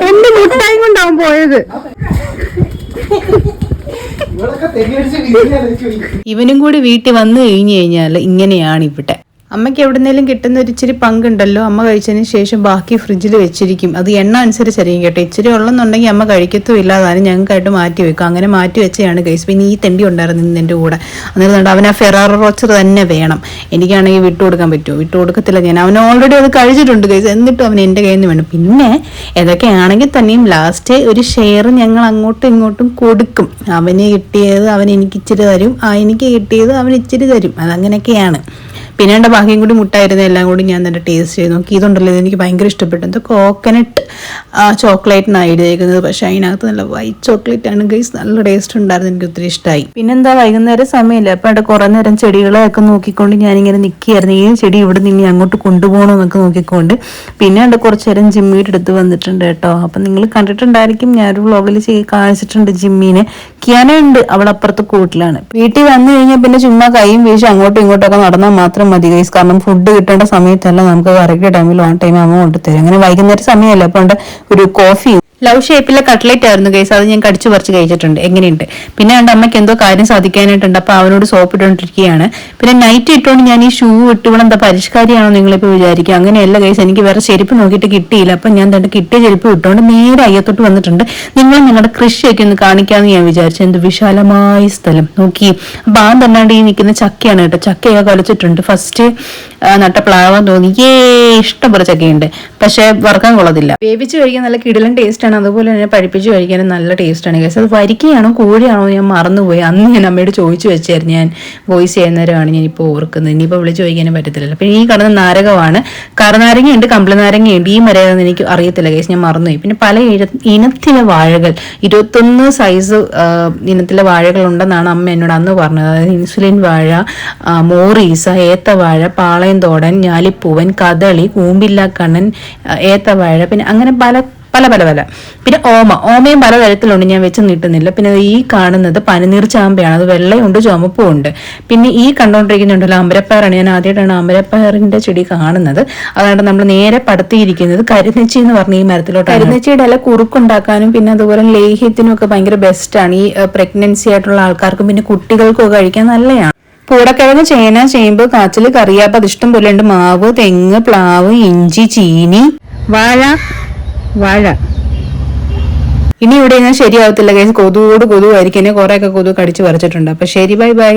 എന്റെ മുട്ടായി കൊണ്ടാവും പോയത്. ഇവനും കൂടി വീട്ടിൽ വന്നു കഴിഞ്ഞു കഴിഞ്ഞാൽ ഇങ്ങനെയാണ് ഇവിടെ. അമ്മയ്ക്ക് എവിടെന്നേലും കിട്ടുന്ന ഒരു ഇച്ചിരി പങ്കുണ്ടല്ലോ, അമ്മ കഴിച്ചതിന് ശേഷം ബാക്കി ഫ്രിഡ്ജിൽ വെച്ചിരിക്കും. അത് എണ്ണ അനുസരിച്ചായിരിക്കും കേട്ടോ. ഇച്ചിരി ഉള്ളെന്നുണ്ടെങ്കിൽ അമ്മ കഴിക്കത്തും ഇല്ലാതാണ്, ഞങ്ങൾക്കായിട്ട് മാറ്റി വെക്കും. അങ്ങനെ മാറ്റി വെച്ചാണ് ഗൈസ്. പിന്നെ ഈ തെണ്ടി ഉണ്ടായിരുന്നു ഇന്ന് എൻ്റെ കൂടെ. അന്നേരം അവൻ ആ ഫെറാറോ റോച്ചർ തന്നെ വേണം. എനിക്കാണെങ്കിൽ വിട്ടുകൊടുക്കാൻ പറ്റുമോ? വിട്ടുകൊടുക്കത്തില്ല ഞാൻ. അവൻ ഓൾറെഡി അത് കഴിച്ചിട്ടുണ്ട് ഗൈസ്, എന്നിട്ടും അവൻ എൻ്റെ കയ്യിൽ നിന്ന് വേണം. പിന്നെ ഏതൊക്കെയാണെങ്കിൽ തന്നെയും ലാസ്റ്റ് ഒരു ഷെയർ ഞങ്ങൾ അങ്ങോട്ടും ഇങ്ങോട്ടും കൊടുക്കും. അവന് കിട്ടിയത് അവൻ എനിക്ക് ഇച്ചിരി തരും, എനിക്ക് കിട്ടിയത് അവൻ ഇച്ചിരി തരും. അതങ്ങനെയൊക്കെയാണ്. പിന്നെ എൻ്റെ ബാക്കിയും കൂടി മുട്ടായിരുന്നു. എല്ലാം കൂടി ഞാൻ തന്നെ ടേസ്റ്റ് ചെയ്ത് നോക്കി. ഇതുണ്ടല്ലോ, എനിക്ക് ഭയങ്കര ഇഷ്ടപ്പെട്ടു. എന്തോ കോക്കനട്ട് ചോക്ലേറ്റിനാണ് എഴുതിയേക്കുന്നത്, പക്ഷേ അതിനകത്ത് നല്ല വൈറ്റ് ചോക്ലേറ്റ് ആണ് ഗൈസ്. നല്ല ടേസ്റ്റ് ഉണ്ടായിരുന്നു, എനിക്ക് ഒത്തിരി ഇഷ്ടമായി. പിന്നെന്താ, വൈകുന്നേരം സമയമില്ല. അപ്പം അവിടെ കുറേ നേരം ചെടികളെയൊക്കെ നോക്കിക്കൊണ്ട് ഞാനിങ്ങനെ നിൽക്കുകയായിരുന്നു. ഈ ചെടി ഇവിടെ നിന്ന് അങ്ങോട്ട് കൊണ്ടുപോകണമെന്നൊക്കെ നോക്കിക്കൊണ്ട്. പിന്നെ അവിടെ കുറച്ച് നേരം ജിമ്മിയുടെ അടുത്ത് വന്നിട്ടുണ്ട് കേട്ടോ. അപ്പം നിങ്ങൾ കണ്ടിട്ടുണ്ടായിരിക്കും, ഞാനൊരു വ്ളോഗിൽ കാണിച്ചിട്ടുണ്ട് ജിമ്മിനെ. കിയാന ഉണ്ട്, അവൾ അപ്പുറത്തെ കൂട്ടിലാണ്. വീട്ടിൽ വന്നു കഴിഞ്ഞാൽ പിന്നെ ചുമ്മാ കൈയും വീശി അങ്ങോട്ടും ഇങ്ങോട്ടൊക്കെ നടന്നാൽ മാത്രം മതി ഗൈസ്. കാരണം ഫുഡ് കിട്ടേണ്ട സമയത്തല്ല നമുക്ക് കറക്റ്റ് ടൈമിൽ ഓൺ ടൈം അമ്മ കൊണ്ടുതരും. അങ്ങനെ വൈകുന്നേരം സമയമല്ല, അപ്പോൾ ഒരു കോഫി ലവ് ഷേപ്പിലെ കട്ട്ലേറ്റ് ആയിരുന്നു ഗൈസ്. അത് ഞാൻ കടിച്ചു പറിച്ച് കഴിച്ചിട്ടുണ്ട്. എങ്ങനെയുണ്ട്? പിന്നെ എൻ്റെ അമ്മയ്ക്ക് എന്തോ കാര്യം സാധിക്കാനായിട്ടുണ്ട്, അപ്പോൾ അവനോട് സോപ്പ് ഇട്ടുകൊണ്ടിരിക്കുകയാണ്. പിന്നെ നൈറ്റ് ഇട്ടുകൊണ്ട് ഞാൻ ഈ ഷൂ ഇട്ട് ഇവിടെ എന്താ പരിഷ്കാരിയാണോ നിങ്ങളിപ്പോൾ വിചാരിക്കുക? അങ്ങനെയല്ല ഗൈസ്, എനിക്ക് വേറെ ചെരുപ്പ് നോക്കിയിട്ട് കിട്ടിയില്ല. അപ്പം ഞാൻ തന്റെ കിട്ടിയ ചെരുപ്പ് ഇട്ടുകൊണ്ട് നേരെ അയ്യത്തോട്ട് വന്നിട്ടുണ്ട്. നിങ്ങൾ നിങ്ങളുടെ കൃഷിയൊക്കെ ഒന്ന് കാണിക്കാമെന്ന് ഞാൻ വിചാരിച്ചു. എന്ത് വിശാലമായ സ്ഥലം നോക്കി. അപ്പം ആ തന്നാണ്ട് ഈ നിൽക്കുന്ന ചക്കയാണ് കേട്ടോ. ചക്കയൊക്കെ കളിച്ചിട്ടുണ്ട്. ഫസ്റ്റ് നട്ട പ്ലാവാൻ തോന്നി. ഇഷ്ടം പോലെ ചക്കയുണ്ട്, പക്ഷെ വറുക്കാൻ കൊള്ളത്തില്ല. വേവിച്ച് കഴിക്കാൻ നല്ല കിടിലൻ ടേസ്റ്റ് ആണ്. അതുപോലെ തന്നെ പഴിപ്പിച്ച് കഴിക്കാനും നല്ല ടേസ്റ്റ് ആണ് ഗൈസ്. അത് വരിക്കയാണോ കോഴിയാണോ ഞാൻ മറന്നുപോയി. അന്ന് ഞാൻ അമ്മയോട് ചോദിച്ചു വെച്ചായിരുന്നു. ഞാൻ വോയിസ് ചെയ്യുന്നവരാണ് ഞാനിപ്പോൾ ഓർക്കുന്നത്. ഇനിയിപ്പോൾ വിളിച്ച് ചോദിക്കാനും പറ്റത്തില്ലല്ലോ. പിന്നെ ഈ കാണുന്ന നാരകമാണ്. കറുനാരങ്ങയുണ്ട്, കമ്പിളിനാരങ്ങയുണ്ട്. ഈ മരമെന്ന് എനിക്ക് അറിയത്തില്ല ഗൈസ്, ഞാൻ മറന്നുപോയി. പിന്നെ പല ഇനത്തിലെ വാഴകൾ, 21 സൈസ് ഇനത്തിലെ വാഴകൾ ഉണ്ടെന്നാണ് അമ്മ എന്നോട് അന്ന് പറഞ്ഞത്. അതായത് ഇൻസുലിൻ വാഴ, മോറീസ, ഏത്തവാഴ, പാളയംതോടൻ, ഞാലിപ്പൂവൻ, കദളി, കൂമ്പില്ലാക്കണ്ണൻ, ഏത്തവാഴ, പിന്നെ അങ്ങനെ പല പല പല പല പിന്നെ ഓമയും പലതരത്തിലുണ്ട്, ഞാൻ വെച്ച് നീട്ടുന്നില്ല. പിന്നെ ഈ കാണുന്നത് പനിനീർ ചാമ്പയാണ്. അത് വെള്ളയുണ്ട്, ചുമപ്പും ഉണ്ട്. പിന്നെ ഈ കണ്ടുകൊണ്ടിരിക്കുന്നുണ്ടല്ലോ അമരപ്പയറാണ്. ഞാൻ ആദ്യമായിട്ടാണ് അമരപ്പയറിന്റെ ചെടി കാണുന്നത്. അതുകൊണ്ട് നമ്മൾ നേരെ പടുത്തിയിരിക്കുന്നത് കരിനെച്ചി എന്ന് പറഞ്ഞ ഈ മരത്തിലോട്ട്. കരിനെച്ചിയുടെ ഇല കുറുക്കുണ്ടാക്കാനും പിന്നെ അതുപോലെ ലേഹ്യത്തിനും ഒക്കെ ഭയങ്കര ബെസ്റ്റാണ്. ഈ പ്രഗ്നൻസി ആയിട്ടുള്ള ആൾക്കാർക്കും പിന്നെ കുട്ടികൾക്കും കഴിക്കാൻ നല്ലതാണ്. പൂടക്കിഴങ്ങ്, ചേന, ചേമ്പ്, കാച്ചില്, കറിയാപ്പ്, അത് ഇഷ്ടം പോലെ ഉണ്ട്. മാവ്, തെങ്ങ്, പ്ലാവ്, ഇഞ്ചി, ചീനി, വാഴ. ഇനി ഇവിടെ ഞാൻ ശരിയാവത്തില്ല ഗൈസ്. കൊതുവായിരിക്കും. എന്നെ കുറെയൊക്കെ കൊതു കടിച്ചു പറിച്ചിട്ടുണ്ട്. അപ്പൊ ശരി, ബൈ ബൈ.